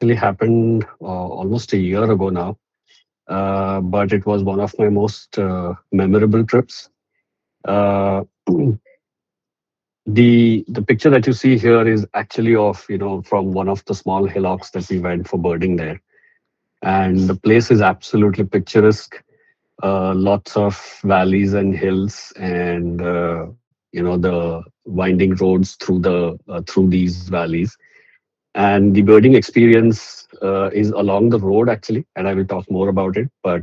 actually happened almost a year ago now, but it was one of my most memorable trips. Uh, the picture that you see here is actually of from one of the small hillocks that we went for birding there, and the place is absolutely picturesque. Lots of valleys and hills, and the winding roads through these valleys. And the birding experience is along the road actually, and I will talk more about it. But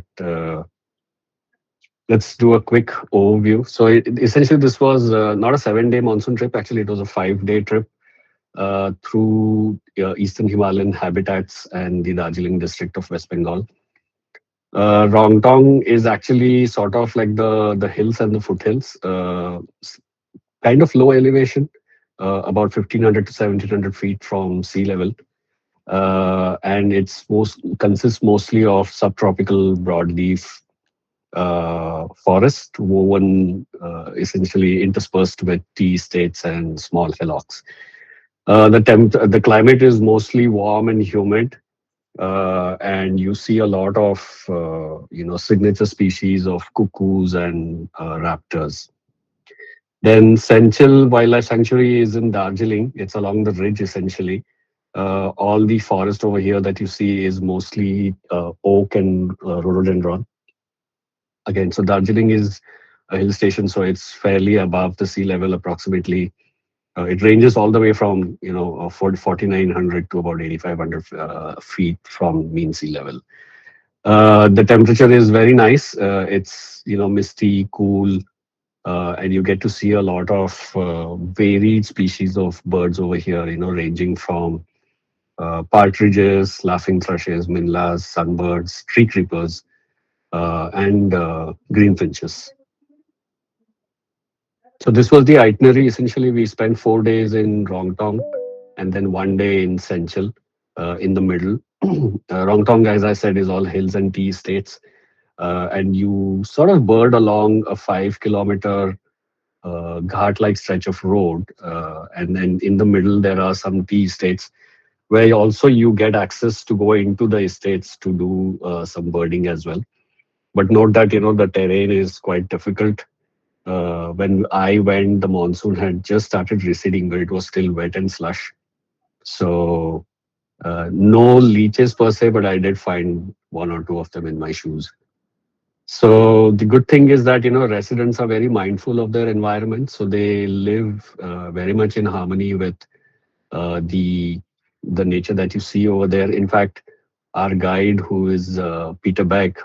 let's do a quick overview. So essentially, this was not a 7 day monsoon trip. Actually, it was a 5 day trip through eastern Himalayan habitats and the Darjeeling district of West Bengal. Rongtong is actually sort of like the hills and the foothills, kind of low elevation, about 1500 to 1700 feet from sea level. And it's consists mostly of subtropical broadleaf forest woven essentially interspersed with tea estates and small hillocks. The climate is mostly warm and humid, and you see a lot of signature species of cuckoos and raptors. Then Senchal Wildlife Sanctuary is in Darjeeling. It's along the ridge essentially. All the forest over here that you see is mostly oak and rhododendron. Again, so Darjeeling is a hill station, so it's fairly above the sea level approximately. It ranges all the way from 4,900 to about 8,500 feet from mean sea level. The temperature is very nice. It's misty, cool, and you get to see a lot of varied species of birds over here. Ranging from partridges, laughing thrushes, minlas, sunbirds, tree creepers, and greenfinches. So this was the itinerary. Essentially, we spent 4 days in Rongtong and then 1 day in Senchal in the middle. Rongtong, as I said, is all hills and tea estates. And you sort of bird along a 5 kilometer ghat-like stretch of road. And then in the middle, there are some tea estates where also you get access to go into the estates to do some birding as well. But note that, the terrain is quite difficult. When I went, the monsoon had just started receding, but it was still wet and slush. So no leeches per se, but I did find one or two of them in my shoes. So the good thing is that residents are very mindful of their environment, so they live very much in harmony with the nature that you see over there. In fact, our guide, who is Peter Beck,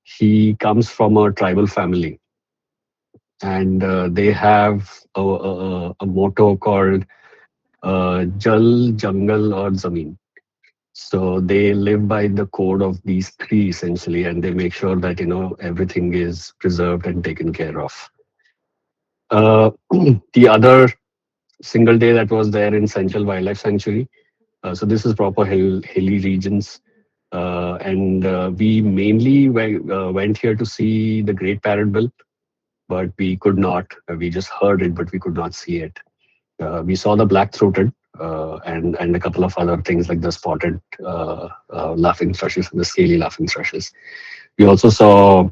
he comes from a tribal family, and they have a motto called Jal, Jungle, or Zameen. So they live by the code of these three essentially, and they make sure that everything is preserved and taken care of. The other single day that was there in Central Wildlife Sanctuary. So this is proper hilly regions, and we mainly went here to see the great parrotbill, but we could not. We just heard it, but we could not see it. We saw the black-throated and a couple of other things like the spotted laughing thrushes and the scaly laughing thrushes. We also saw,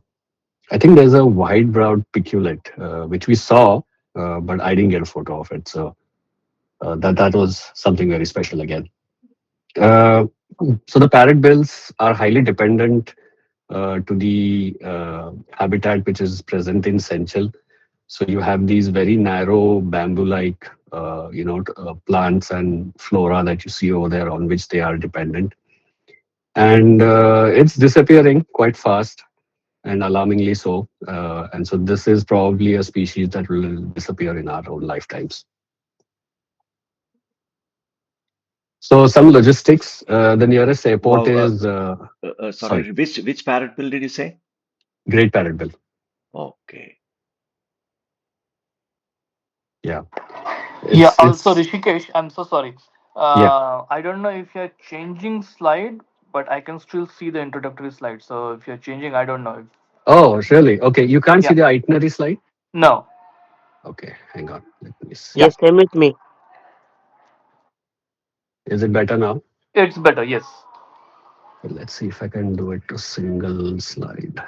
I think there's a white-browed piculet, which we saw, but I didn't get a photo of it. So that was something very special again. Uh, so the parrotbills are highly dependent to the habitat which is present in Senchal. So you have these very narrow bamboo-like, plants and flora that you see over there on which they are dependent, and it's disappearing quite fast and alarmingly so. And so this is probably a species that will disappear in our own lifetimes. So some logistics. The nearest airport Wow. is sorry, Sorry. Which parrot bill did you say? Great Parrotbill. Okay. Yeah, Yeah, also it's Rishikesh, I'm so sorry. yeah. I don't know if you're changing slide, but I can still see the introductory slide. So if you're changing, I don't know if. Oh, really? Okay, you can't Yeah, see the itinerary slide. no. Okay, hang on. Let me see. Yeah, Yes, same with me. Is it better now? It's better, yes. Let's see if I can do it to single slide.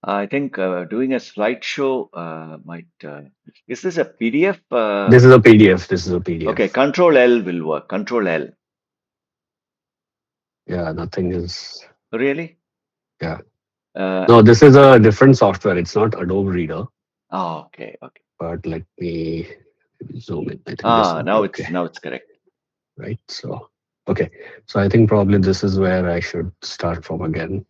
I think doing a slideshow might. Is this a PDF? This is a PDF. This is a Okay, PDF. Control L will work. Control L. Yeah, nothing is. Really? Yeah. Uh, No, this is a different software. It's not Adobe Reader, oh, okay, okay. but let me zoom in. I think this would be okay, Now it's correct. right? So, okay. So I think probably this is where I should start from again.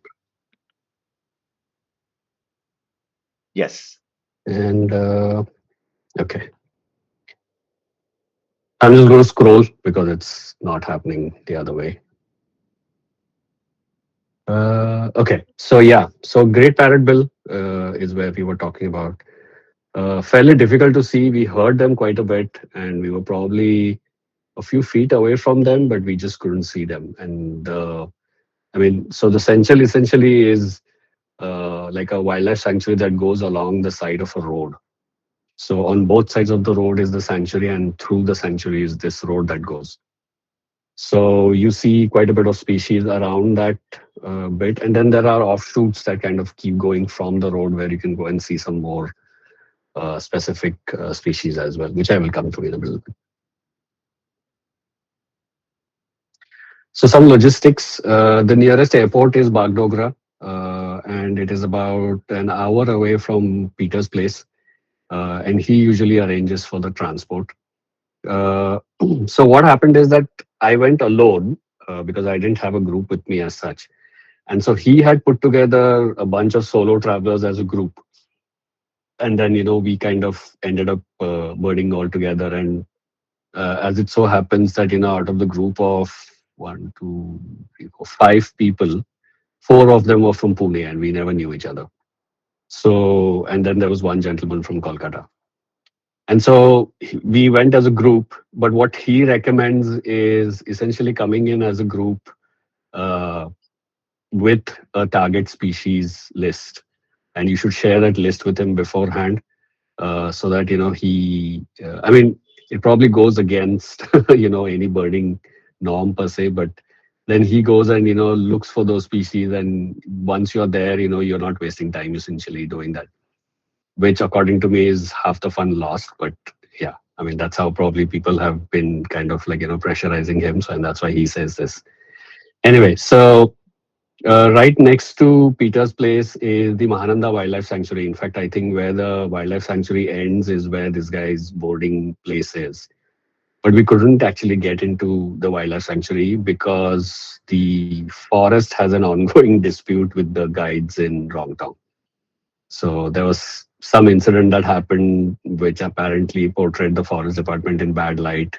Yes. And okay, I'm just going to scroll because it's not happening the other way. Okay, so yeah, so Great Parrot Bill is where we were talking about. Fairly difficult to see. We heard them quite a bit, and we were probably a few feet away from them, but we just couldn't see them. And I mean, so the Senchal essentially is like a wildlife sanctuary that goes along the side of a road. So on both sides of the road is the sanctuary, and through the sanctuary is this road that goes. So you see quite a bit of species around that bit, and then there are offshoots that kind of keep going from the road where you can go and see some more specific species as well, which I will come to in a little bit. So some logistics. The nearest airport is Bagdogra, and it is about an hour away from Peter's place. And he usually arranges for the transport. Uh, so what happened is that I went alone because I didn't have a group with me as such. And so he had put together a bunch of solo travelers as a group. And then, we kind of ended up burning all together. And as it so happens that, out of the group of one, two, three, four, five people, four of them were from Pune and we never knew each other. So, and then there was one gentleman from Kolkata. And so we went as a group, but what he recommends is essentially coming in as a group uh, with a target species list. And you should share that list with him beforehand so that, I mean, it probably goes against, any birding norm per se, but then he goes and, looks for those species. And once you're there, you're not wasting time essentially doing that, which according to me is half the fun lost. But yeah, I mean, that's how probably people have been kind of like, pressurizing him. So, and that's why he says this. Anyway, so right next to Peter's place is the Mahananda Wildlife Sanctuary. In fact, I think where the wildlife sanctuary ends is where this guy's boarding place is. But we couldn't actually get into the wildlife sanctuary because the forest has an ongoing dispute with the guides in RongTong. So there was some incident that happened which apparently portrayed the forest department in bad light,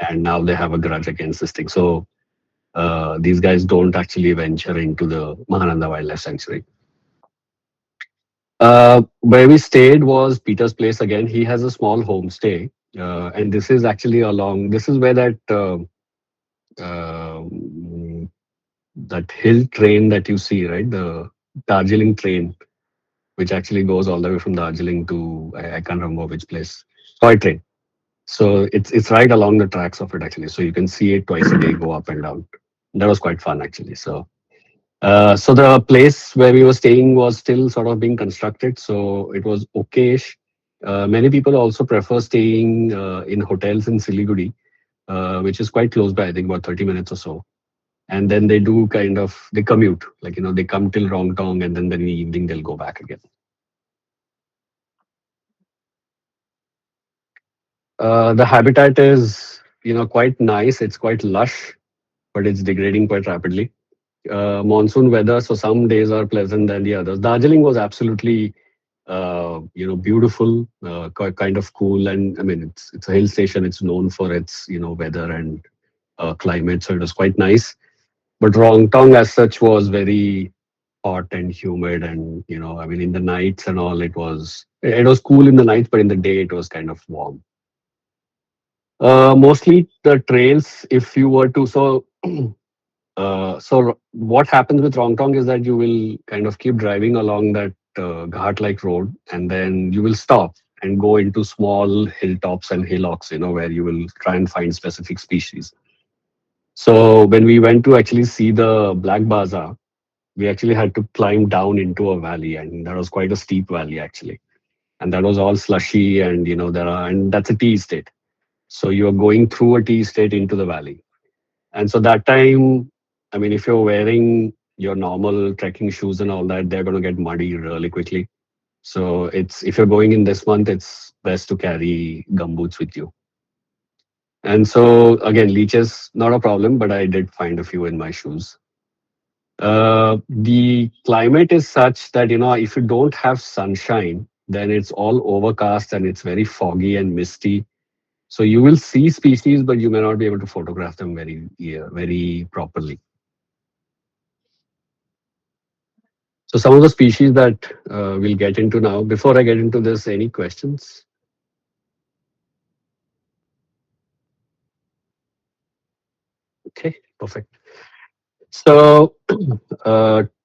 and now they have a grudge against this thing. So these guys don't actually venture into the Mahananda Wildlife Sanctuary. Where we stayed was Peter's place again. He has a small homestay, and this is actually along. This is where um that hill train that you see, right? The Darjeeling train, which actually goes all the way from Darjeeling to I can't remember which place. Toy train. So it's right along the tracks of it actually. So you can see it twice a day go up and down. That was quite fun actually. So the place where we were staying was still sort of being constructed, so it was okayish. Many people also prefer staying in hotels in Siliguri, which is quite close by, I think about 30 minutes or so. And then they do kind of they commute, like they come till Rongtong, and then in the evening they'll go back again. The habitat is quite nice. It's quite lush, but it's degrading quite rapidly. Monsoon weather, so some days are pleasant than the others. Darjeeling was absolutely beautiful, kind of cool, and I mean it's a hill station. It's known for its weather and climate, so it was quite nice. But Rongtong as such was very hot and humid, and I mean in the nights and all, it was cool in the nights, but in the day it was kind of warm. Mostly the trails, if you were to so what happens with Rongtong is that you will kind of keep driving along that ghat-like road, and then you will stop. and go into small hilltops and hillocks, where you will try and find specific species. So when we went to actually see the black baza, we actually had to climb down into a valley, and that was quite a steep valley actually. And that was all slushy, and and that's a tea estate. So you are going through a tea estate into the valley. And so that time, I mean, if you're wearing your normal trekking shoes and all that, they're going to get muddy really quickly. So it's if you're going in this month, it's best to carry gumboots with you. And so again, leeches not a problem, but I did find a few in my shoes. The climate is such that if you don't have sunshine, then it's all overcast and it's very foggy and misty. So you will see species, but you may not be able to photograph them very, yeah, very properly. So some of the species that we'll get into now. Before I get into this, any questions? Okay, perfect. So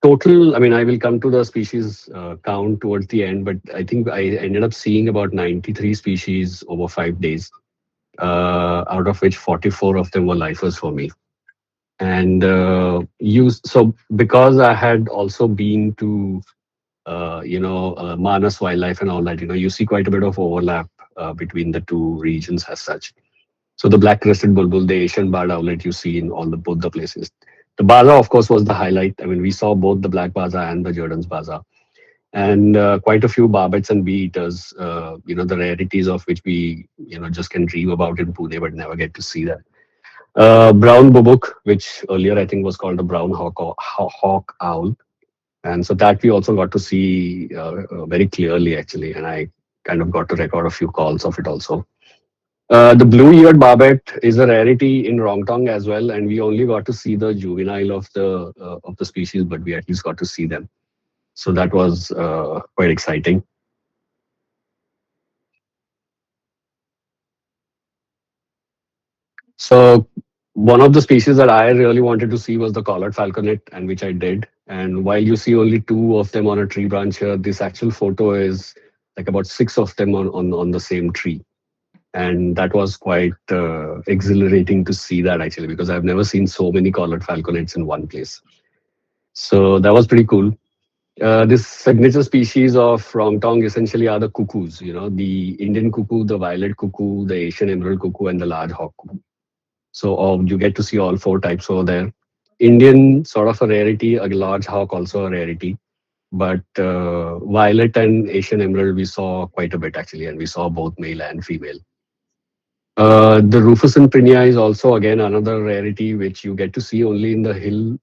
total, I mean, I will come to the species count towards the end, but I think I ended up seeing about 93 species over 5 days, out of which 44 of them were lifers for me. And so because I had also been to Manas wildlife and all that, you see quite a bit of overlap between the two regions as such. So the black-crested bulbul, the Asian barred owlet, you see in all the both the places. The baza, of course, was the highlight. I mean, we saw both the black baza and the Jordan's baza, and quite a few barbets and bee eaters. The rarities of which we just can dream about in Pune, but never get to see that. Brown bubuk, which earlier I think was called a brown hawk owl, and so that we also got to see very clearly actually, and I kind of got to record a few calls of it also. The blue-eared barbet is a rarity in Rongtong as well, and we only got to see the juvenile of the species, but we at least got to see them. So that was quite exciting. So one of the species that I really wanted to see was the collared falconet, and which I did. And while you see only two of them on a tree branch here, this actual photo is like about six of them on the same tree. And that was quite exhilarating to see that actually, because I've never seen so many collared falconets in one place. So that was pretty cool. This signature species of Rongtong essentially are the cuckoos, the Indian cuckoo, the violet cuckoo, the Asian emerald cuckoo, and the large hawk cuckoo. So you get to see all four types over there. Indian, sort of a rarity, a large hawk also a rarity. But violet and Asian emerald, we saw quite a bit actually, and we saw both male and female. The Rufus and Prinia is also again another rarity which you get to see only in the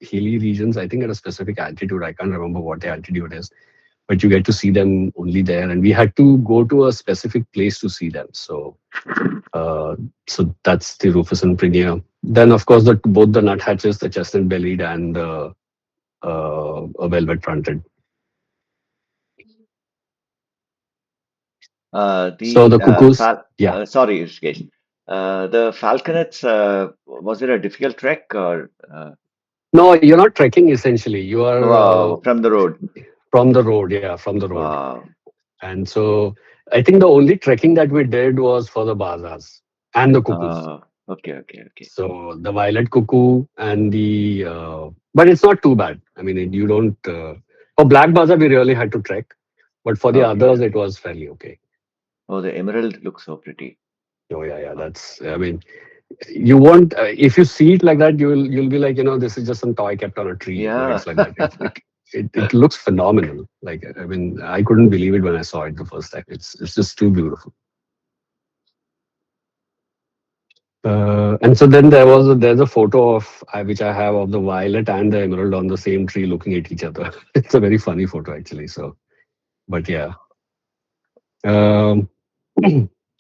hilly regions. I think at a specific altitude. I can't remember what the altitude is, but you get to see them only there. And we had to go to a specific place to see them. Uh, so that's the Rufus and Prinia. Then of course both the nuthatches, the chestnut bellied and the velvet fronted. So The the cuckoos, fal yeah. sorry, Hrishikesh. The falconets, was it a difficult trek or No, you're not trekking essentially. You are wow, from the road? from the road, yeah, from the road. Wow. And so I think the only trekking that we did was for the bazars and the cuckoos. Okay, okay, okay. So the violet cuckoo and but it's not too bad. I mean, you don't, for black bazaar, we really had to trek, but for the Okay. others, it was fairly okay. Oh, the emerald looks so pretty. Oh, yeah, yeah. I mean, you won't, if you see it like that, you'll be like, this is just some toy kept on a tree when Yeah. it's like that. It looks phenomenal. Like, I mean, I couldn't believe it when I saw it the first time. It's just too beautiful. And so then there's a photo of which I have of the violet and the emerald on the same tree looking at each other. It's a very funny photo actually. So, but yeah. Um,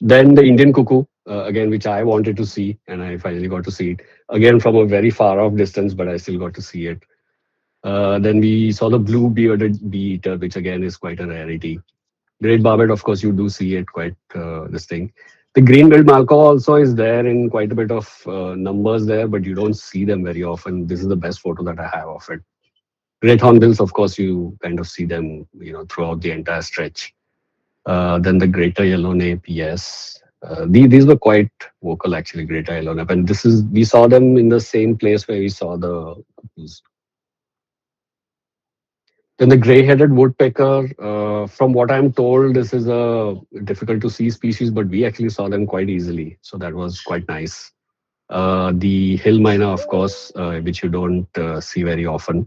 then the Indian cuckoo again, which I wanted to see, and I finally got to see it again from a very far off distance, but I still got to see it. Then we saw the blue bearded bee eater, which again is quite a rarity. Great barbet, of course, you do see it quite this thing. The green-billed malco also is there in quite a bit of numbers there, but you don't see them very often. This is the best photo that I have of it. Great hornbills, of course, you kind of see them, throughout the entire stretch. Then the greater yellow nape, yes. These were quite vocal actually, greater yellow nape, and this is we saw them in the same place where we saw the cuckoos. Then the gray-headed woodpecker, from what I'm told, this is a difficult to see species, but we actually saw them quite easily, so that was quite nice. The hill myna, of course, which you don't see very often.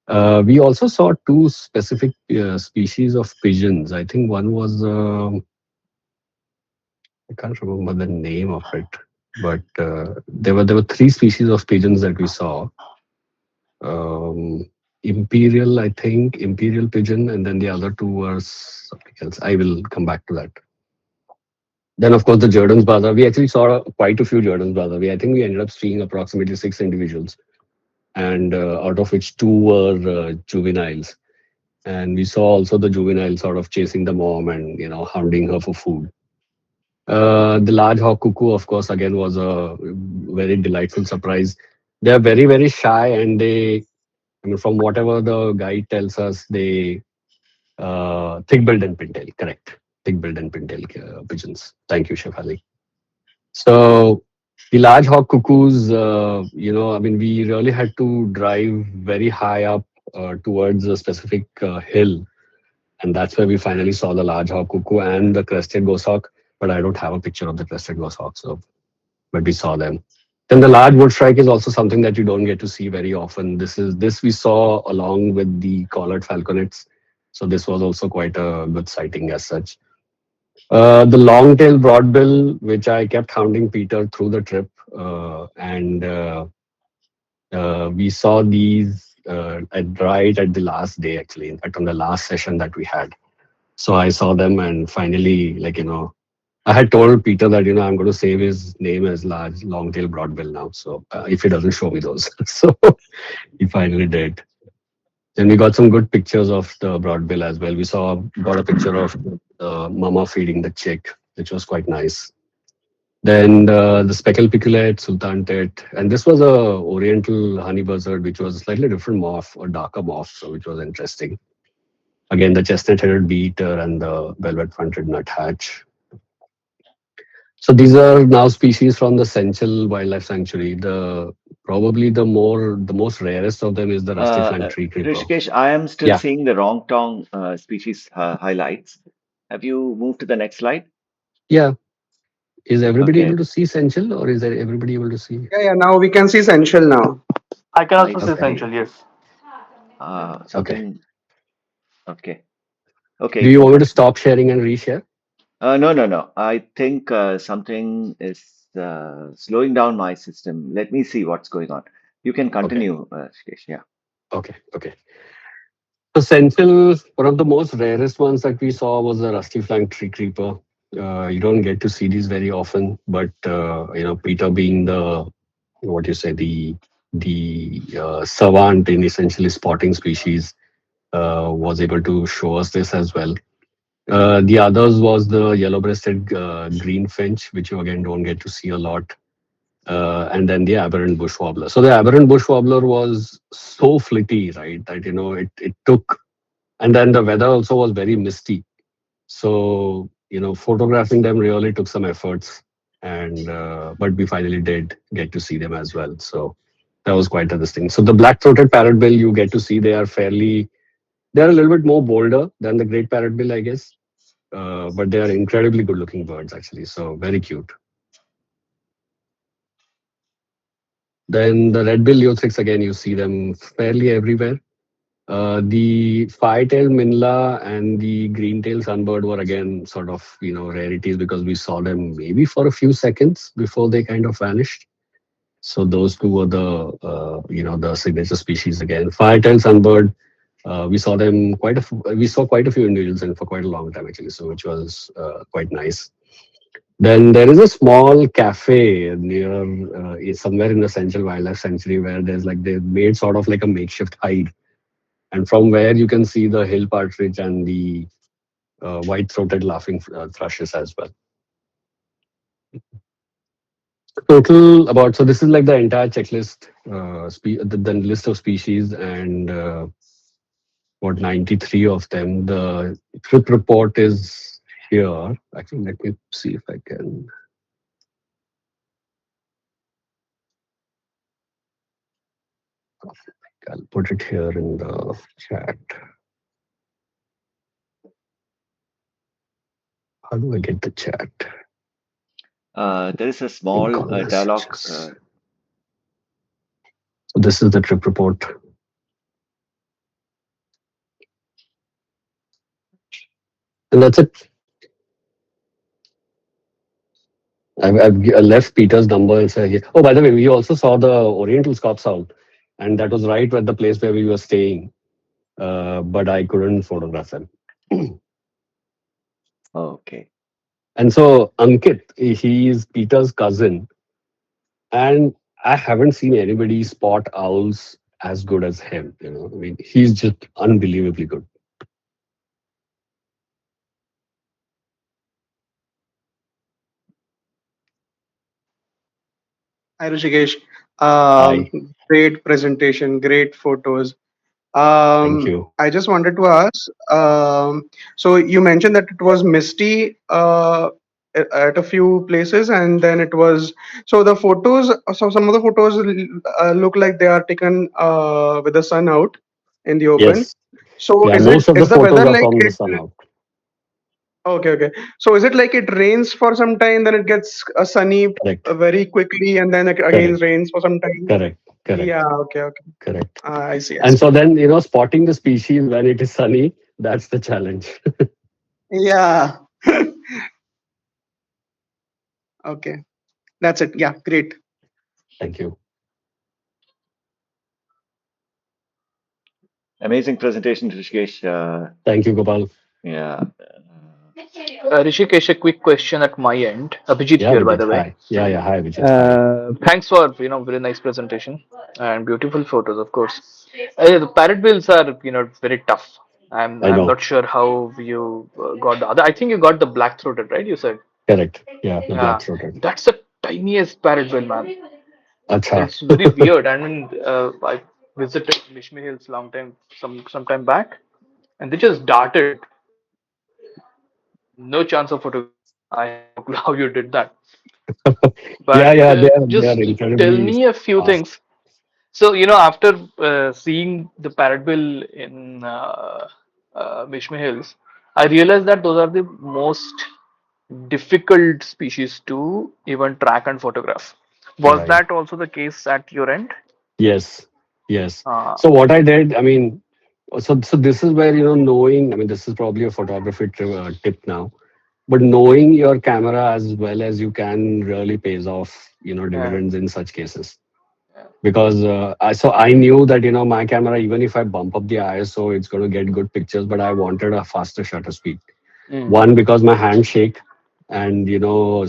We also saw two specific species of pigeons. I think one was I can't remember the name of it, but there were three species of pigeons that we saw. Um, Imperial, I think, imperial pigeon, and then the other two were something else. I will come back to that. Then, of course, the Jordan's Bazaar. We actually saw quite a few Jordan's Bazaar. I think we ended up seeing approximately six individuals, and out of which two were juveniles. And we saw also the juvenile sort of chasing the mom and hounding her for food. The large hawk cuckoo, of course, again was a very delightful surprise. They are very very shy, and I mean, from whatever the guide tells us, they thick-billed and pintail, correct? Thick-billed and pintail pigeons. Thank you, Shefali. So the large hawk cuckoos, I mean, we really had to drive very high up towards a specific hill, and that's where we finally saw the large hawk cuckoo and the crested goshawk. But I don't have a picture of the crested goshawk, so but we saw them. Then the large wood shrike is also something that you don't get to see very often. This we saw along with the collared falconets, so this was also quite a good sighting as such. The long-tailed broadbill, which I kept hounding Peter through the trip, and we saw these right at the last day, actually. In fact, on the last session that we had. So I saw them, and finally, I had told Peter that I'm going to save his name as large long-tail broadbill now. So if he doesn't show me those, so he finally did. Then we got some good pictures of the broadbill as well. We got a picture of the mama feeding the chick, which was quite nice. Then the speckled picolet, sultan tet, and this was a oriental honey buzzard, which was a slightly different morph, or darker morph, so which was interesting. Again, the chestnut-headed beater and the velvet-fronted nuthatch. So these are now species from the Senchal Wildlife Sanctuary. The most rarest of them is the rusty flanked tree creeper. Hrishikesh, I am still Yeah, seeing the RongTong species highlights. Have you moved to the next slide? yeah. Is everybody able Okay, to see Senchal, or is there everybody able to see? Yeah, yeah. Now we can see Sensual now. I can I also see Okay, essential. see. Yes. okay. Something. Okay, okay, Do you you can want me to continue. stop sharing and reshare? No, no, no. I think something is slowing down my system. Let me see what's going on. You can Okay, continue, Hrishikesh. Yeah. okay, okay. So Senchal, one of the most rarest ones that we saw was the rusty flanked tree creeper. You don't get to see these very often, but Peter being the what you say the savant in essentially spotting species was able to show us this as well. The others was the yellow-breasted green finch, which you again don't get to see a lot, and then the aberrant bush wobbler. So the aberrant bush wobbler was so flitty, right? That it took, and then the weather also was very misty. So photographing them really took some efforts, and but we finally did get to see them as well. So that was quite a thing. So the black-throated parrotbill, you get to see they're a little bit more bolder than the great parrotbill, I guess. But they are incredibly good-looking birds, actually. So very cute. Then the red bill leothrics, again, you see them fairly everywhere. The five-tailed minla and the green-tailed sunbird were again sort of rarities because we saw them maybe for a few seconds before they kind of vanished. So those two were the signature species again. Five-tailed sunbird, we saw quite a few individuals and for quite a long time actually, so which was quite nice. Then there is a small cafe near somewhere in the Central Wildlife Sanctuary where they've made sort of like a makeshift hide, and from where you can see the hill partridge and the white-throated laughing thrushes as well. Total about so this is like the entire checklist, the list of species, and about 93 of them. The trip report is here. Actually, let me see if I can. I'll put it here in the chat. How do I get the chat? There is a In small call dialogue. messages. So this is the trip report. And that's it. I've left Peter's number. It's here. Oh, by the way, we also saw the Oriental Scops out, and that was right at the place where we were staying. But I couldn't photograph them. Okay. And so Ankit, he is Peter's cousin, and I haven't seen anybody spot owls as good as him. I mean, he's just unbelievably good. Hi, Hrishikesh. Hi, Great presentation, great photos. thank you. I just wanted to ask. So you mentioned that it was misty at a few places, and then it was. So the photos. So some of the photos look like they are taken with the sun out in the open. Yes, So yeah, most of the is the weather photos are like from the it? sun out. Okay, okay. So is it like it rains for some time, then it gets sunny Correct, very quickly, and then it again correct, rains for some time? correct, Yeah, correct, okay, okay. correct. I see, I And see. so then, spotting the species when it is sunny, that's the challenge. Yeah. Okay. That's it. Yeah, great. Thank you. Amazing presentation, Rishikesh. Thank you, Gopal. Yeah. Rishikesh, a quick question at my end. Abhijit Yeah, here, by Vijit. the way. Hi. Yeah, yeah. Hi, Vijit. Hi. Thanks for very nice presentation and beautiful photos, of course. The parrot bills are very tough. I I'm know. not sure how you got the other. I think you got the black throated, right? You said. Correct. Yeah, the black Yeah, throated. that's the tiniest parrot bill, man. Acha. It's very weird. I mean, I visited Mishmi Hills long time, some time back, and they just darted. No chance of photography. I have no clue how you did that. Yeah, But yeah. They are just tell incredibly me a few fast. things. So, after seeing the parrot bill in Mishmi Hills, I realized that those are the most difficult species to even track and photograph. Was Right. that also the case at your end? Yes. Yes. Uh, So what I did, I mean, so this is where knowing. I mean, this is probably a photography tip now. But knowing your camera as well as you can really pays off, yeah, dividends in such cases. yeah. Because I knew that my camera, even if I bump up the ISO, it's going to get good pictures. But I wanted a faster shutter speed. Mm, One, because my hands shake, and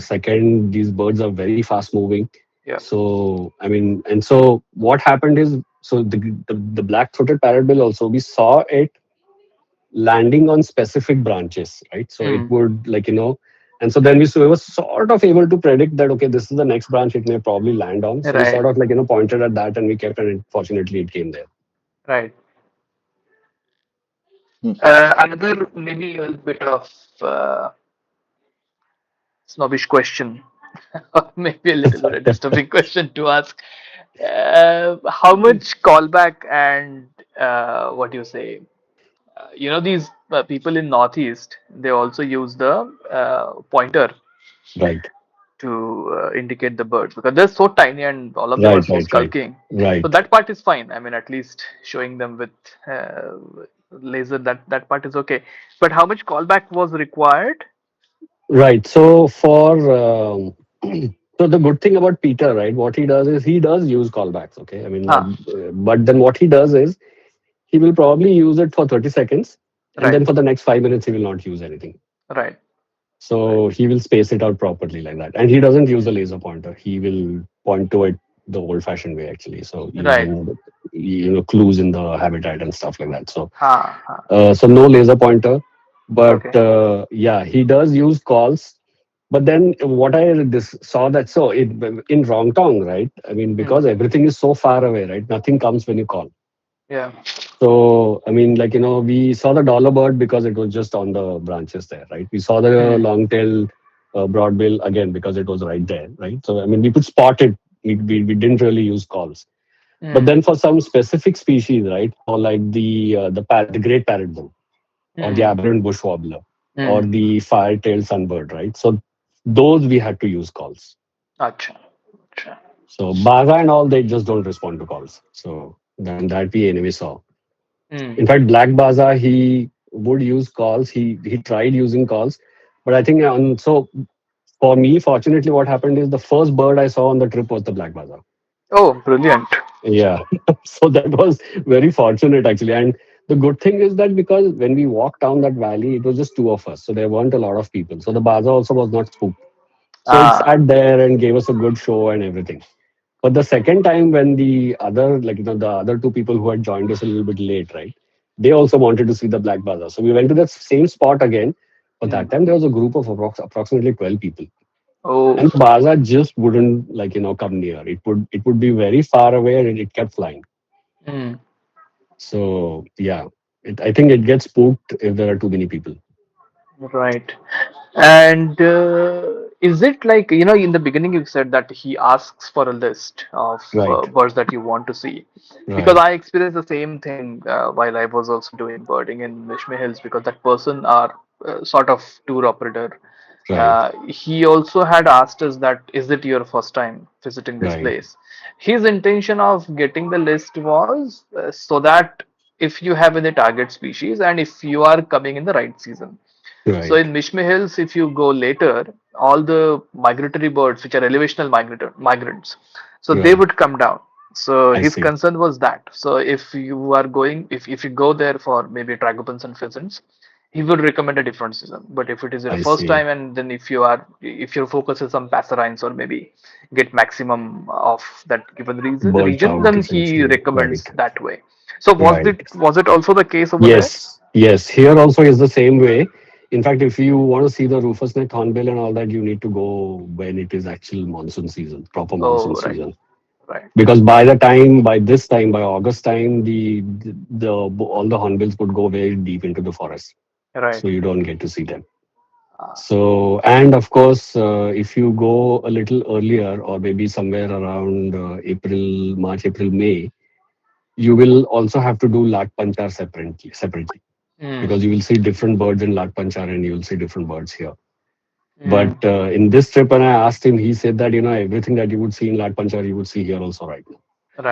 second, these birds are very fast moving. yeah, So I mean, and so what happened is, so the black throated parrotbill also, we saw it landing on specific branches, right? So it mm, would, and so then we were sort of able to predict that, okay, this is the next branch it may probably land on. So we right, sort of pointed at that and we kept, and fortunately it came there. right. Hmm. Another maybe a little bit of uh, snobbish question, or maybe a little bit of disturbing question to ask. How much callback and what do you say? These people in Northeast, they also use the pointer Right, to indicate the birds because they're so tiny and all of them are right, so right, right, skulking. So right. that part is fine. I mean, at least showing them with uh, laser, that part is okay. But how much callback was required? Right. So so the good thing about Peter, right? What he does is he does use callbacks. Okay. I mean, Ah, but then what he does is he will probably use it for 30 seconds, and right, then for the next 5 minutes he will not use anything. right, right. So he will space it out properly like that, and he doesn't use a Mm, laser pointer. He will point to it the old-fashioned way, actually. So right. using clues in the habitat and stuff like that. So Ah, ah. so no laser pointer, but Okay. yeah, he does use calls. But then what I saw that, so in RongTong, right? I mean, Mm, because everything is so far away, right? Nothing comes when you call. Yeah. So, I mean, like, we saw the dollar bird because it was just on the branches there, right? We saw the Hmm. long tail broadbill again because it was right there, right? So, I mean, we could spot it. We didn't really use calls. But Hmm. then for some specific species, right, for like the great parrot bull or the Hmm. aberrant bush wobbler or Hmm. the fire-tailed sunbird, right? So those we had to use calls. Acha. Acha. So Baza and all, they just don't respond to calls. So then that we anyway saw. Hmm. In fact, Black Baza, he would use calls. He tried using calls, but I think so for me, fortunately, what happened is the first bird I saw on the trip was the Black Baza. Oh, brilliant. Yeah, so that was very fortunate actually. And the good thing is that because when we walked down that valley, it was just two of us, so there weren't a lot of people. So the Baza also was not spooked. So it Ah. sat there and gave us a good show and everything. But the second time when the other, like, the other two people who had joined us a little bit late, right? They also wanted to see the Black Bazaar. So we went to that same spot again. But Hmm. that time there was a group of approximately 12 people. Oh. And the bazaar just wouldn't, like, come near. It would be very far away and it kept flying. Hmm. So yeah, I think it gets spooked if there are too many people. Right. And is it like, in the beginning you said that he asks for a list of Right, birds that you want to see? Because right, I experienced the same thing while I was also doing birding in Mishmi Hills, because that person, our sort of tour operator, right, he also had asked us that, is it your first time visiting this right, place? His intention of getting the list was so that if you have any target species and if you are coming in the right season. So right, in Mishmi Hills, if you go later, all the migratory birds, which are elevational migrants, so they right. would come down. So I his see. concern was that. So if you are going, if you go there for maybe dragopans and pheasants, he would recommend a different season. But if it is your I first see. time, and then if your focus is on passerines or maybe get maximum of that given Bird region, count then he essentially. Right, recommends that way. So right. was it also the case over there? Yes, yes. Here also is the same way. In fact, if you want to see the rufous neck hornbill and all that, you need to go when it is actual monsoon season, proper monsoon Oh, right, season. right, Because by this time, by August time, the all the hornbills would go very deep into the forest, right. so you don't get to see them. Ah. So, and of course, if you go a little earlier, or maybe somewhere around April, March, April, May, you will also have to do Lat Panchar separately Mm, because you will see different birds in Lat Panchar and you will see different birds here. But mm, in this trip, when I asked him, he said that everything that you would see in Lat Panchar, you would see here also right now.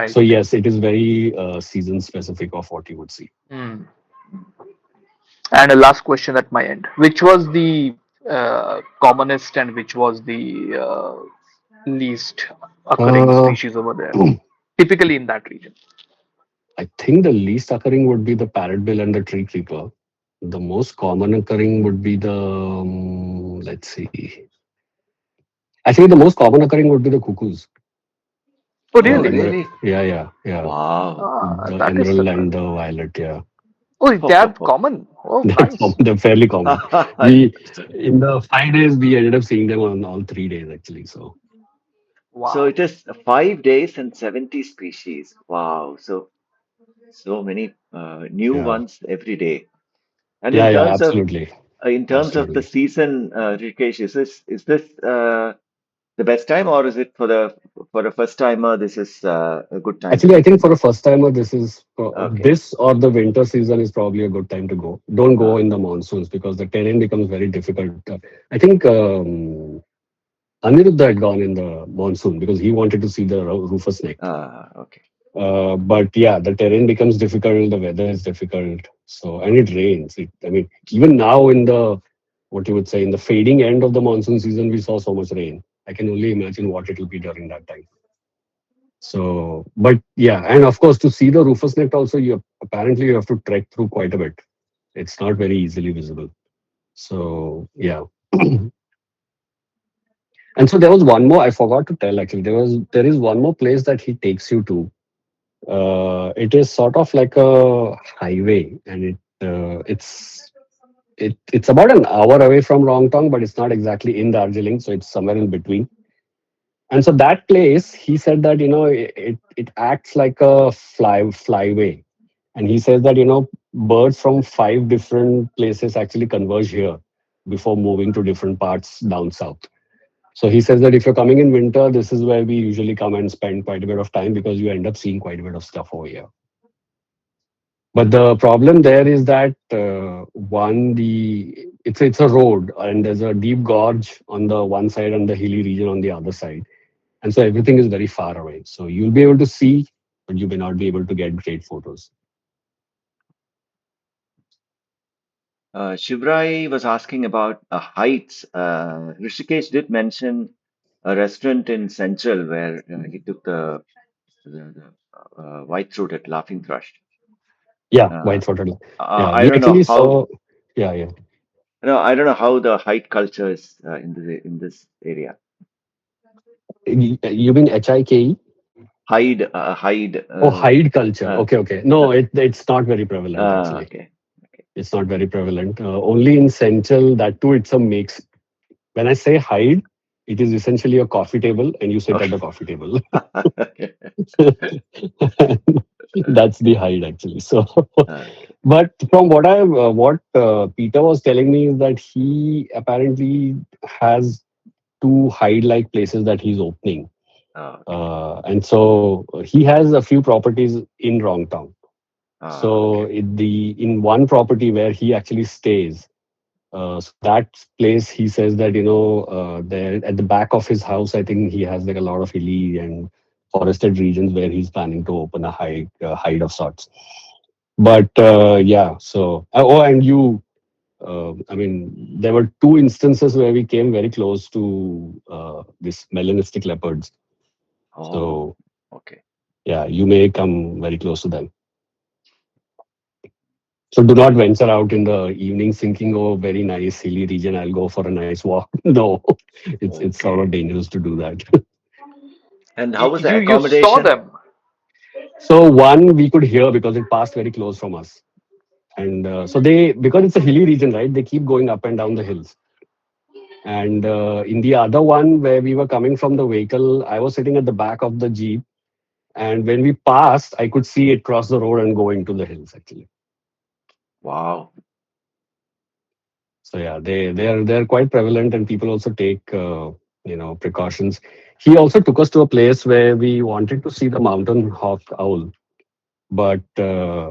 So right. yes, it is very season specific of what you would see. Mm. And a last question at my end. Which was the commonest and which was the least occurring Uh, species over there, typically in that region? I think the least occurring would be the parrotbill and the tree creeper. The most common occurring would be the let's see. Actually, the most common occurring would be the cuckoos. Oh, Oh, really? Emerald. really? Yeah, yeah, yeah. Wow. Ah, The that is emerald surprising. and the violet. Yeah. Oh, they are common. Oh, They're common. nice. They're fairly common. We in the 5 days we ended up seeing them on all 3 days actually. So So Wow. it is 5 days and 70 species. Wow. So many new yeah, ones every day. And yeah, yeah. Absolutely, in terms of the absolutely. season, Rikesh, is this the best time, or is it for a first timer? This is a good time to Actually, I visit. think for a first timer, Okay. this or the winter season is probably a good time to go. Don't go Uh, in the monsoons because the terrain becomes very difficult. I think Aniruddha had gone in the monsoon because he wanted to see the rufous neck. okay. But yeah, the terrain becomes difficult. The weather is difficult. So and it rains. I mean, even now in the what you would say in the fading end of the monsoon season, we saw so much rain. I can only imagine what it will be during that time. So, but yeah, and of course, to see the rufous neck also, you have to trek through quite a bit. It's not very easily visible. So yeah, and so there was one more I forgot to tell. Actually, there is one more place that he takes you to. It is sort of like a highway, and it's about an hour away from Rongtong, but it's not exactly in Darjeeling, so it's somewhere in between. And so that place, he said that it acts like a flyway. And he says that, birds from 5 different places actually converge here before moving to different parts down south. So he says that if you're coming in winter, this is where we usually come and spend quite a bit of time because you end up seeing quite a bit of stuff over here. But the problem there is that one, the it's a road and there's a deep gorge on the one side and the hilly region on the other side, and so everything is very far away. So you'll be able to see, but you may not be able to get great photos. Shivrai was asking about heights. Rishikesh did mention a restaurant in Senchal where he took the white-throated laughing thrush. Yeah, Uh, white photo. Yeah, I we don't know actually how. saw. Yeah, yeah. No, I don't know how the height culture is in this area. You mean HIKE? Hide. Oh, hide culture. Uh, Okay, okay. No, it's not very prevalent actually. okay. It's not very prevalent. Only in Central, that too, it's a mix. When I say hide, it is essentially a coffee table and you sit at Okay. the coffee table. Okay. That's the hide actually. So, Okay. but from what Peter was telling me is that he apparently has two hide like places that he's opening. Okay. And so he has a few properties in Rongtong. So Okay. in one property where he actually stays, so that place, he says that, there at the back of his house, I think he has like a lot of hilly and forested regions where he's planning to open a hide of sorts. But yeah, so oh, and I mean, there were two instances where we came very close to this melanistic leopards. Oh. So Okay. yeah, you may come very close to them. So do not venture out in the evening thinking, oh, very nice hilly region, I'll go for a nice walk. No, it's sort of Okay. dangerous to do that. And how You was the you saw accommodation? them. So one we could hear because it passed very close from us. And so because it's a hilly region, right, they keep going up and down the hills. And in the other one where we were coming from the vehicle, I was sitting at the back of the Jeep. And when we passed, I could see it cross the road and go into the hills actually. Wow. So yeah, they're quite prevalent, and people also take precautions. He also took us to a place where we wanted to see the mountain hawk owl, but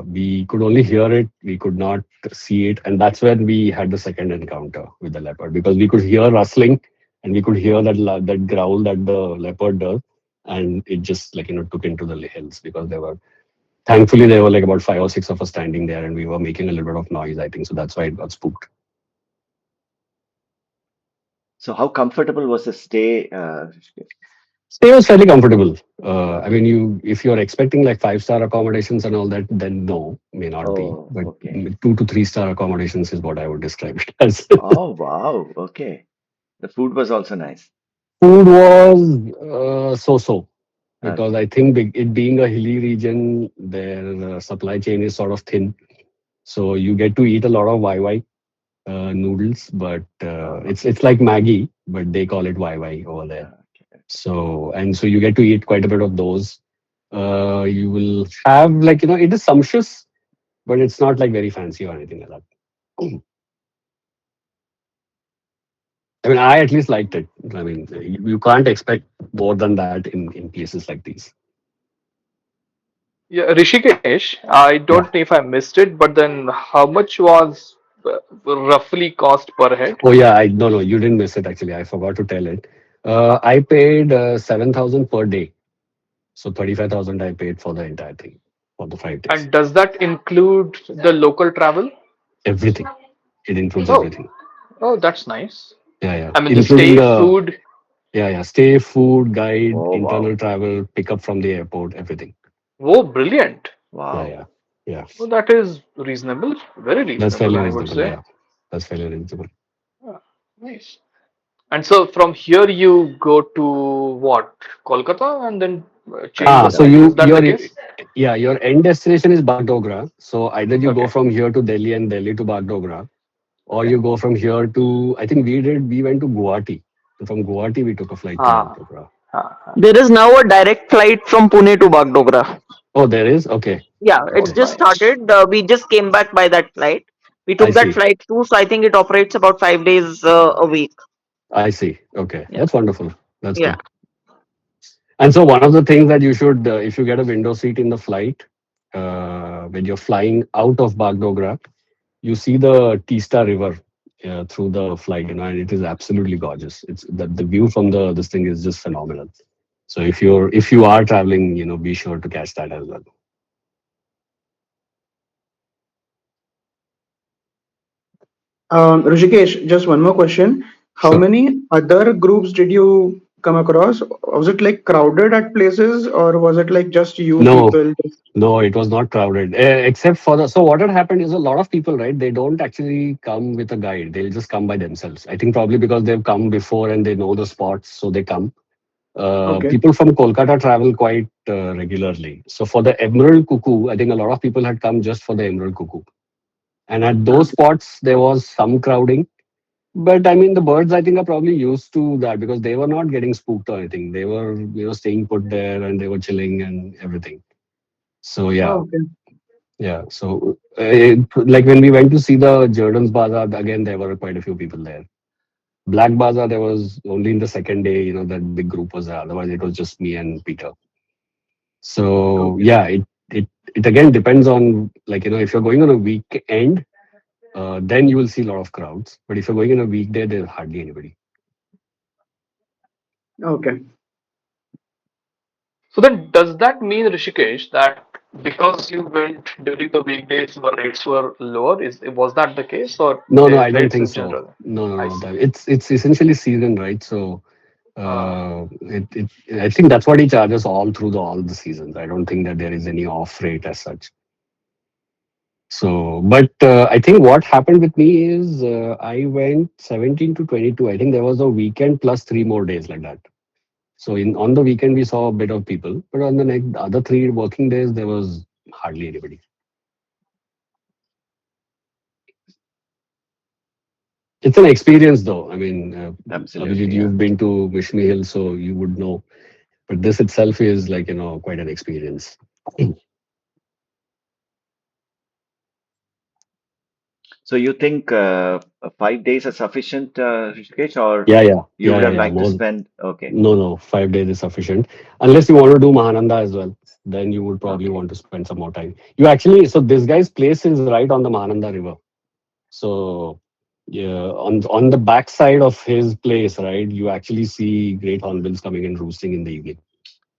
we could only hear it. We could not see it, and that's when we had the second encounter with the leopard because we could hear rustling and we could hear that growl that the leopard does, and it just like took into the hills because there were like about 5 or 6 of us standing there, and we were making a little bit of noise. I think so. That's why it got spooked. So how comfortable was the stay, Rishikesh? Stay was fairly comfortable. I Okay. mean, if you're expecting like 5-star accommodations and all that, then no, may not be. Oh, But okay. 2 to 3-star accommodations is what I would describe it as. Oh, wow. Okay. The food was also nice. Food was so-so because Okay. I think it being a hilly region, their supply chain is sort of thin. So you get to eat a lot of YY noodles, but Okay. it's like Maggie, but they call it YY over there. Okay. So you get to eat quite a bit of those. You will have like it is sumptuous, but it's not like very fancy or anything like that. I mean, I at least liked it. I mean, you can't expect more than that in places like these. Yeah, Rishikesh, I don't Yeah. know if I missed it, but then how much was roughly cost per head? Oh yeah. I No, no, you didn't miss it actually. I forgot to tell it. Uh-huh. I paid 7,000 per day, so 35,000 I paid for the entire thing for the 5 days. And does that include the local travel? Everything. It includes Oh, everything. oh, that's nice. Yeah, yeah. I mean, the Including stay, the food. Yeah, yeah. Stay, food, guide, Oh, wow. internal travel, pick up from the airport, everything. Oh, brilliant. Yeah, Wow. yeah, yeah. Oh, that is reasonable. Very That's reasonable, fairly I would reasonable. say. Yeah, that's fairly reasonable. Ah, nice. And so from here you go to what? Kolkata and then change the So Calcutta. flight. Is that the case? your end destination is Bagdogra. So either you go Okay. from here to Delhi and Delhi to Bagdogra, or Okay. you go from here to. I think we went to Guwahati. And from Guwahati we took a flight to Ah, Bagdogra. ah, ah. There is now a direct flight from Pune to Bagdogra. Oh, there is okay. Yeah, it's Oh, Okay, just nice. started. We just came back by that flight. We I took that see. flight too, so I think it operates about 5 days a week. I see. Okay, Yeah, that's wonderful. That's yeah. good. And so one of the things that you should, if you get a window seat in the flight, when you're flying out of Bagdogra, you see the Teesta River through the flight, and it is absolutely gorgeous. It's the view from the this thing is just phenomenal. So if you are traveling, be sure to catch that as well. Rishikesh, just one more question. How Sure. many other groups did you come across? Was it like crowded at places, or was it like just you No, people? no, it was not crowded. Except for the. So what had happened is a lot of people, right? They don't actually come with a guide. They'll just come by themselves. I think probably because they've come before and they know the spots, so they come. Okay. People from Kolkata travel quite regularly. So for the Emerald Cuckoo, I think a lot of people had come just for the Emerald Cuckoo. And at those Okay. spots, there was some crowding. But I mean, the birds, I think, are probably used to that because they were not getting spooked or anything. They were, staying put there and they were chilling and everything. So yeah, Okay. yeah. So like when we went to see the Jordan's Bazaar, again, there were quite a few people there. Black Bazaar, there was only in the second day, that big group was there. Otherwise, it was just me and Peter. So Okay. yeah, it again depends on, like, if you're going on a weekend, then you will see a lot of crowds. But if you're going on a weekday, there's hardly anybody. Okay. So then, does that mean, Rishikesh, that because you went during the weekdays, the rates were lower? Was that the case, or No, no, the I don't rates think in so. general? No, no, I no. see. It's essentially season, right? So Uh, I think that's what he charges all through all the seasons. I don't think that there is any off rate as such. So, but I think what happened with me is I went 17 to 22. I think there was a weekend plus 3 more days like that. So in on the weekend we saw a bit of people, but on the other 3 working days there was hardly anybody. It's an experience though. I mean, Abhijit, Absolutely, yeah. you've been to Vishnu Hill, so you would know. But this itself is like quite an experience. So you think 5 days are sufficient, Rishikesh, or Yeah, yeah, you yeah, would yeah, have yeah. liked to More. spend? Okay, No, no, 5 days is sufficient. Unless you want to do Mahananda as well, then you would probably okay. want to spend some more time. You actually, so this guy's place is right on the Mahananda River. So yeah, on the backside of his place, right, you actually see great hornbills coming and roosting in the evening.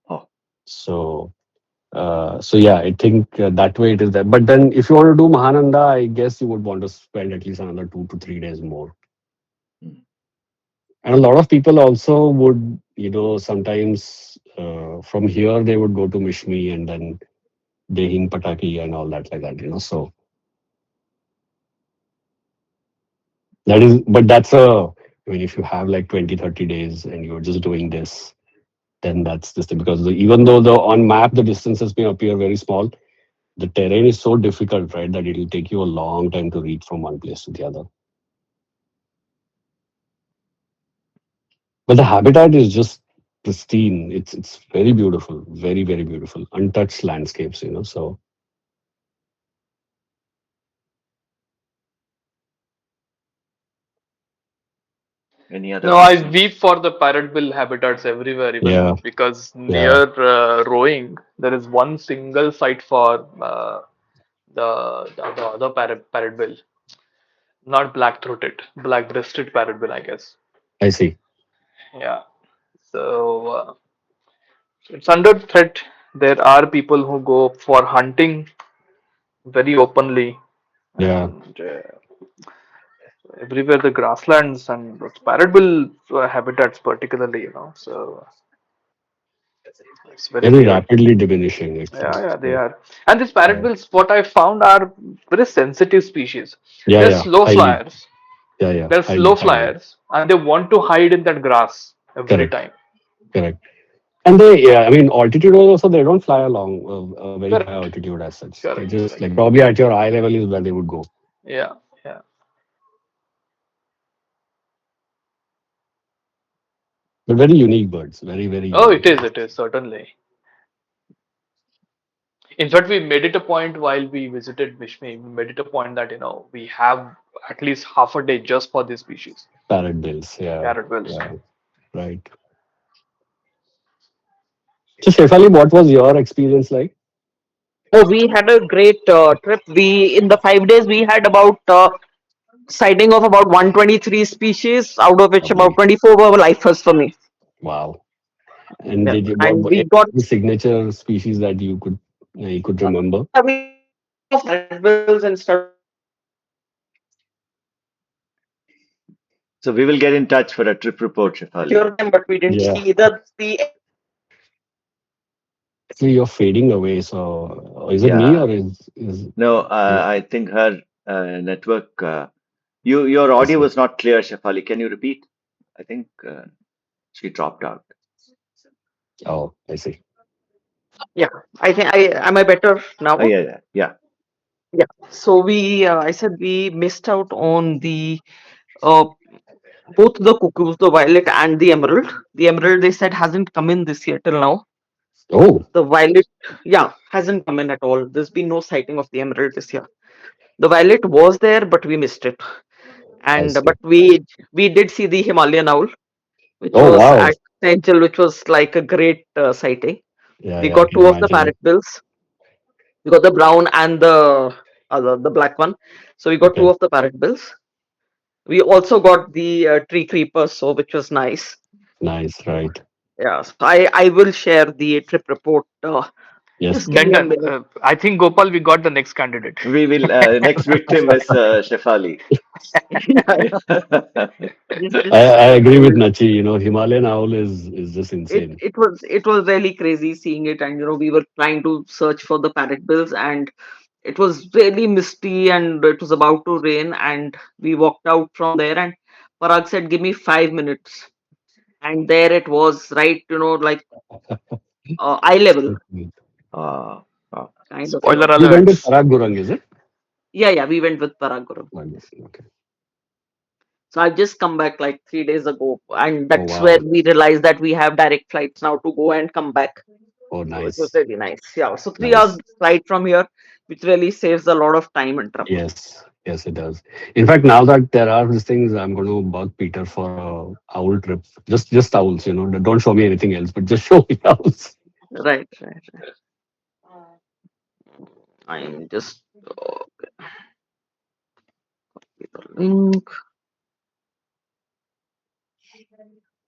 Oh, So so yeah, I think that way it is there. But then if you want to do Mahananda, I guess you would want to spend at least another 2 to 3 days more. mm. And a lot of people also would, sometimes from here they would go to Mishmi and then Dehing Pataki and all that like that. So that is, but I mean, if you have like 20, 30 days and you're just doing this, then that's this thing. Because even though on map the distances may appear very small, the terrain is so difficult, right, that it'll take you a long time to reach from one place to the other. But the habitat is just pristine. It's very beautiful, very, very beautiful, untouched landscapes. So Any other no, I questions? weep for the parrotbill habitats everywhere, even yeah, because yeah, near rowing there is one single site for the other parrotbill, not black-throated, black-breasted parrotbill, I guess. I see. Yeah. So it's under threat. There are people who go for hunting very openly, Yeah, and everywhere the grasslands and parrotbill habitats, particularly, so it's very very weird. rapidly diminishing Yeah, actually. yeah, they So are. And these yeah, parrotbills, what I found, are very sensitive species. yeah, They're yeah, slow highly. flyers. Yeah, yeah, They're highly, slow highly. flyers, and they want to hide in that grass every Correct, time. correct. And yeah, I mean, altitude also, they don't fly along a very high Correct, altitude as such. They correct, just correct. like probably at your eye level is where they would go. Yeah, yeah. But very unique birds, very, very Oh, unique birds. it is certainly. In fact, we made it a point while we visited Mishmi, we made it a point that, we have at least half a day just for this species, Parrot bills. Yeah. parrot whales. Yeah. Right. So, Shefali, what was your experience like? Oh, we had a great trip. We in the 5 days we had about sighting of about 123 species, out of which about Lovely. 24 were lifers for me. Wow. And Yeah, did you and we got any signature species that you could remember? yeah, we got a few of parrotbills and stuff like that. So we will get in touch for a trip report, Few Shefali. of them, but we didn't Yeah. see the emerald Actually, you're fading away. So, is it me Yeah. or is No, is I think her network. Your I audio see. was not clear, Shefali. Can you repeat? I think she dropped out. Oh, I see. Yeah, I think I am I better Oh now. yeah, yeah, yeah. Yeah. So I said we missed out on the uh, both the cuckoos, the violet and the emerald. The emerald they said hasn't come in this year till now. Oh, The violet, yeah, hasn't come in at all. There's been no sighting of the emerald this year. The violet was there, but we missed it. I And see. but we did see the Himalayan owl, which Oh, was wow. at Senchal, which was like a great sighting. Yeah, We yeah, I got can two of the imagine. parrot bills. We got the brown and the black one. So we got two Okay. of the parrot bills. We also got the tree creeper, so which was nice. Nice, right. Yeah, so I will share the trip report. Yes, Just give Done, me a done. minute. I think Gopal, we got the next candidate. We will next victim is Shefali. Yeah, I just agree with Nachi. Himalayan owl is just it insane. it was really crazy seeing it, and we were trying to search for the parrot bills, and it was really misty, and it was about to rain, and we walked out from there, and Parag said, "Give me 5 minutes," and there it was, right, like eye level So cool. uh, uh, kind of Spoiler You went with alerts. Parag Gurung, is it? Yeah, we went with Parag. Wonderful. Okay. So I've just come back like 3 days ago, and Oh, that's where wow. we realized that we have direct flights now to go and come back. Oh, So it was nice. really nice. Yeah. So 3 hours Nice. flight from here, which really saves a lot of time and trouble. Yes. Yes, it does. In fact, now that there are these things, I'm going to bug Peter for a owl trip. Just owls, Don't show me anything else, but just show me owls. Right. I'm just the link.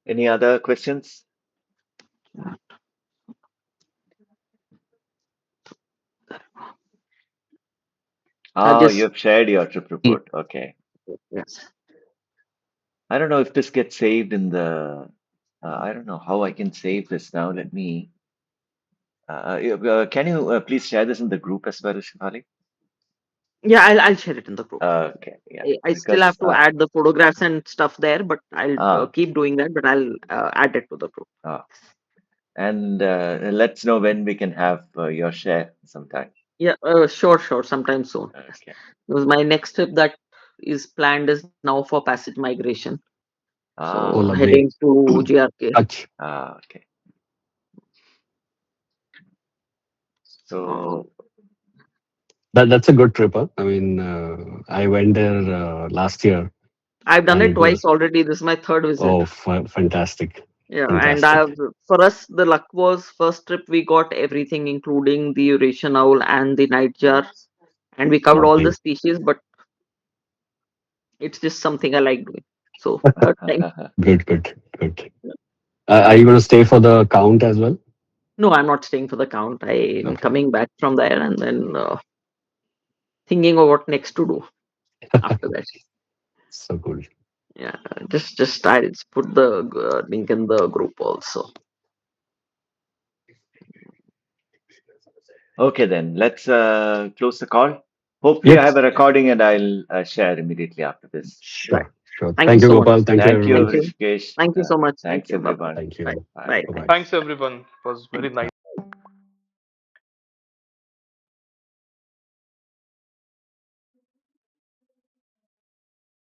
any other questions? I've Ah, you just have shared your trip report. Okay. yes. I don't know if this gets saved in the. I don't know how I can save this now. Let me. Can you please share this in the group as well, Shivali? Yeah, I'll share it in the group. Okay, yeah, I still have because to add the photographs and stuff there, but I'll ah, keep doing that. But I'll add it to the group. ah, and let's know when we can have your share sometime. Yeah, sure, sometime soon. Yes. Okay. Because my next trip that is planned is now for passage migration. So Oh, Ah, lovely. heading to GRK. Touch. okay. Uh, So That's a good trip, huh? I mean, I went there last year, I've done and it it was twice already. This is my third visit. fantastic, Yeah, and fantastic. for us the luck was first trip we got everything, including the Eurasian owl and the nightjar, and we covered all the Lovely. species. But it's just something I like doing. So third time. Good, good, good. Are you going to stay for the count as well? No, I'm not staying for the count. I'm Okay, coming back from there and then thinking of what next to do after that. so cool. Yeah, just I'll just put the link in the group also. okay, then let's close the call. Hopefully, I Yep, have a recording and I'll share immediately after this. Right. sure, sure. Thank you Thank you, so much. Gopal. Thank you, Thank you, Thank everyone. you. Rishikesh. Thank you so much. Thank Thanks, you. Bye bye. everyone. Thank Bye you. Bye. bye. Bye Bye. bye. Thanks, everyone. It was very nice.